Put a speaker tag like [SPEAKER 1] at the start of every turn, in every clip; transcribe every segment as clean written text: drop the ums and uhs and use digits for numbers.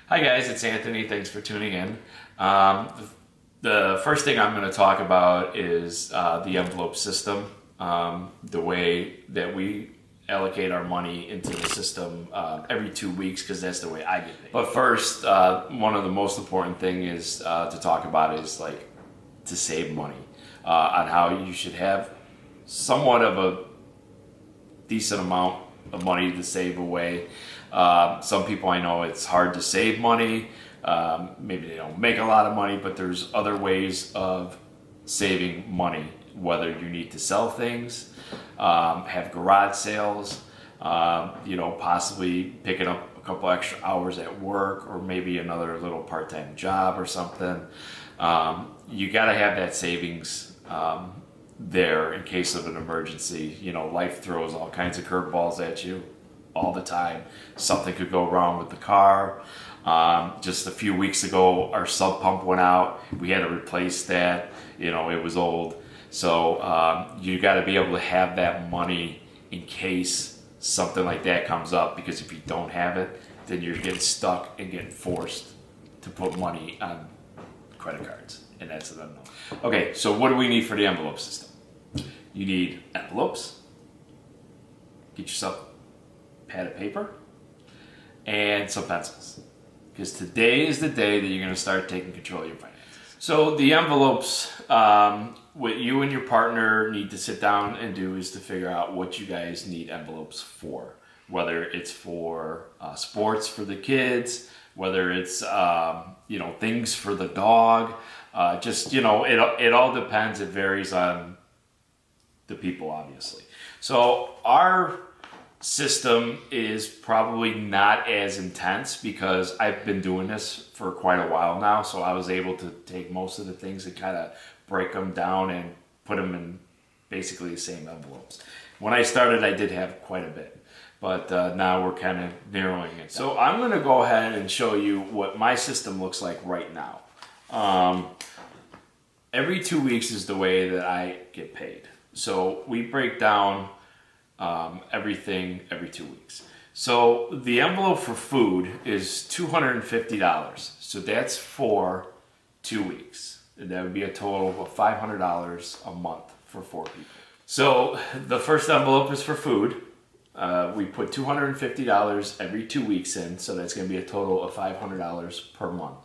[SPEAKER 1] Hi guys, it's Anthony. Thanks for tuning in. Um, the first thing I'm going to talk about is the envelope system, the way that we allocate our money into the system every 2 weeks, because that's the way I get paid. But first, one of the most important thing is to talk about is like to save money, on how you should have somewhat of a decent amount of money to save away. Some people I know it's hard to save money. Maybe they don't make a lot of money, but there's other ways of saving money, whether you need to sell things, have garage sales, possibly picking up a couple extra hours at work, or maybe another little part-time job or something. You got to have that savings there in case of an emergency. Life throws all kinds of curveballs at you all the time. Something could go wrong with the car. Just a few weeks ago, our sub pump went out. We had to replace that. It was old. So you got to be able to have that money in case something like that comes up, because if you don't have it, then you're getting stuck and getting forced to put money on credit cards, and that's an unknown. Okay, so what do we need for the envelope system? You need envelopes. Get yourself a pad of paper and some pencils, because today is the day that you're going to start taking control of your finances. So the envelopes, what you and your partner need to sit down and do is to figure out what you guys need envelopes for. Whether it's for sports for the kids, whether it's things for the dog. It all depends. It varies on the people, obviously. So our system is probably not as intense because I've been doing this for quite a while now, so I was able to take most of the things and kind of break them down and put them in basically the same envelopes. When I started, I did have quite a bit, but now we're kind of narrowing it down. So I'm going to go ahead and show you what my system looks like right now. Every 2 weeks is the way that I get paid. So we break down everything every 2 weeks. So the envelope for food is $250. So that's for 2 weeks. And that would be a total of $500 a month for 4 people. So the first envelope is for food. We put $250 every 2 weeks in, so that's going to be a total of $500 per month.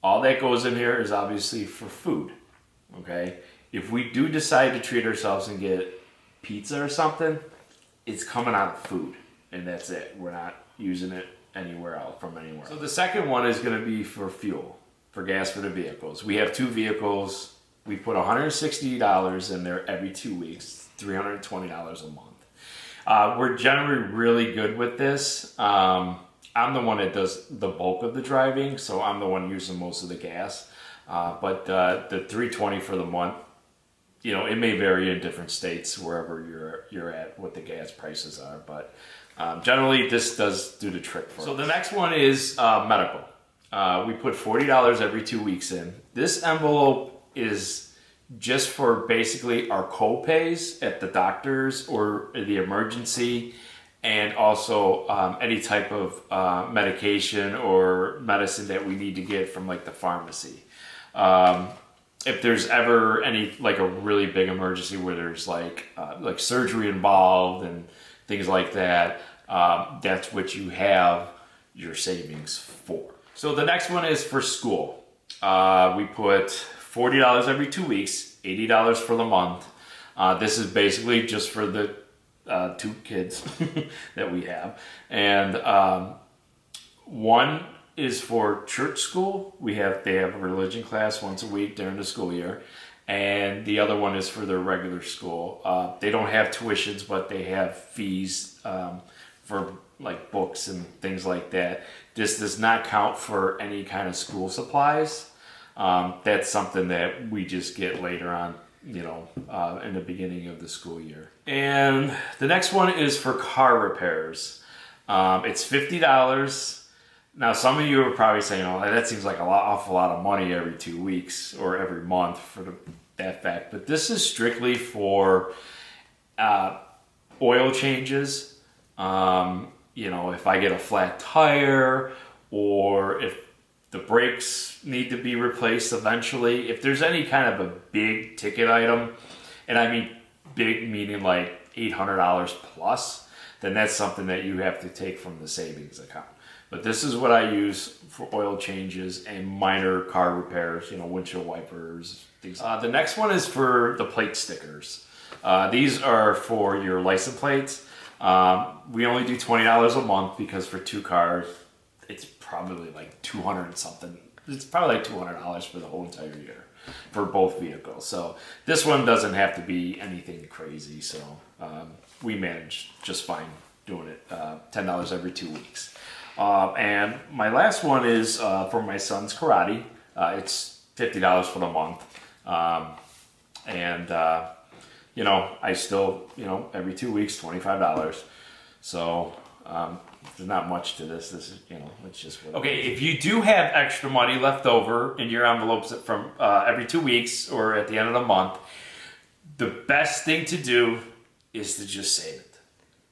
[SPEAKER 1] All that goes in here is obviously for food, okay? If we do decide to treat ourselves and get pizza or something, it's coming out of food, and that's it. We're not using it anywhere else, from anywhere else. So the second one is going to be for fuel, for gas for the vehicles. We have 2 vehicles. We put $160 in there every 2 weeks, $320 a month. We're generally really good with this. I'm the one that does the bulk of the driving, so I'm the one using most of the gas. But the $320 for the month, it may vary in different states wherever you're at, what the gas prices are. But generally, this does do the trick for us. So the next one is medical. We put $40 every 2 weeks in. This envelope is just for basically our co-pays at the doctors or the emergency, and also any type of medication or medicine that we need to get from like the pharmacy. If there's ever any like a really big emergency where there's like surgery involved and things like that, that's what you have your savings for. So the next one is for school. We put $40 every 2 weeks, $80 for the month. This is basically just for the 2 kids that we have. And one is for church school. They have a religion class once a week during the school year. And the other one is for their regular school. They don't have tuitions, but they have fees for like books and things like that. This does not count for any kind of school supplies. That's something that we just get later on, in the beginning of the school year. And the next one is for car repairs. It's $50. Now, some of you are probably saying, "Oh, that seems like awful lot of money every 2 weeks or every month for that fact." But this is strictly for oil changes. If I get a flat tire, or if the brakes need to be replaced eventually. If there's any kind of a big ticket item, and I mean big meaning like $800 plus, then that's something that you have to take from the savings account. But this is what I use for oil changes and minor car repairs, windshield wipers, things. The next one is for the plate stickers. These are for your license plates. We only do $20 a month because for 2 cars, it's probably like 200 and something. It's probably like $200 for the whole entire year for both vehicles. So this one doesn't have to be anything crazy. So we manage just fine doing it. $10 every 2 weeks. And my last one is for my son's karate. It's $50 for the month. I still, every 2 weeks, $25. So there's not much to this. This is, it's just what. Okay, if you do have extra money left over in your envelopes from every 2 weeks or at the end of the month, the best thing to do is to just save it.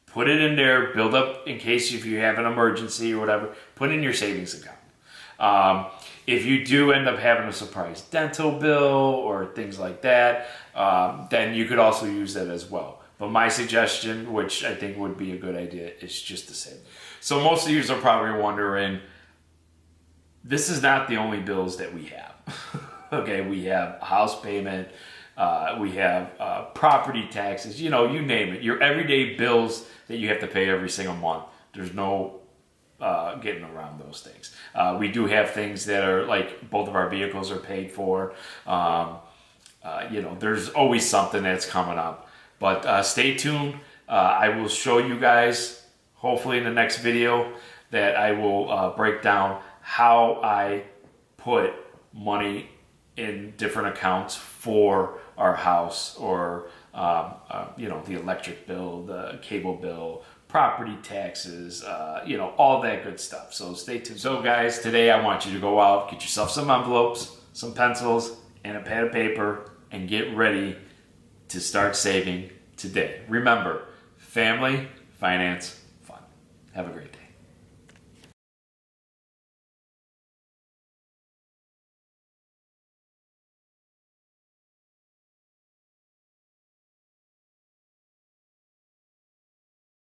[SPEAKER 1] Put it in there, build up in case if you have an emergency or whatever, put it in your savings account. If you do end up having a surprise dental bill or things like that, then you could also use that as well. But my suggestion, which I think would be a good idea, is just to save it. So most of you are probably wondering, this is not the only bills that we have. Okay, we have a house payment, we have property taxes, you name it. Your everyday bills that you have to pay every single month. There's no getting around those things. We do have things that are like both of our vehicles are paid for. There's always something that's coming up. But stay tuned. I will show you guys, hopefully in the next video, that I will break down how I put money in different accounts for our house or, the electric bill, the cable bill, property taxes, all that good stuff. So stay tuned. So guys, today I want you to go out, get yourself some envelopes, some pencils, and a pad of paper, and get ready to start saving today. Remember, family, finance, fun. Have a great day.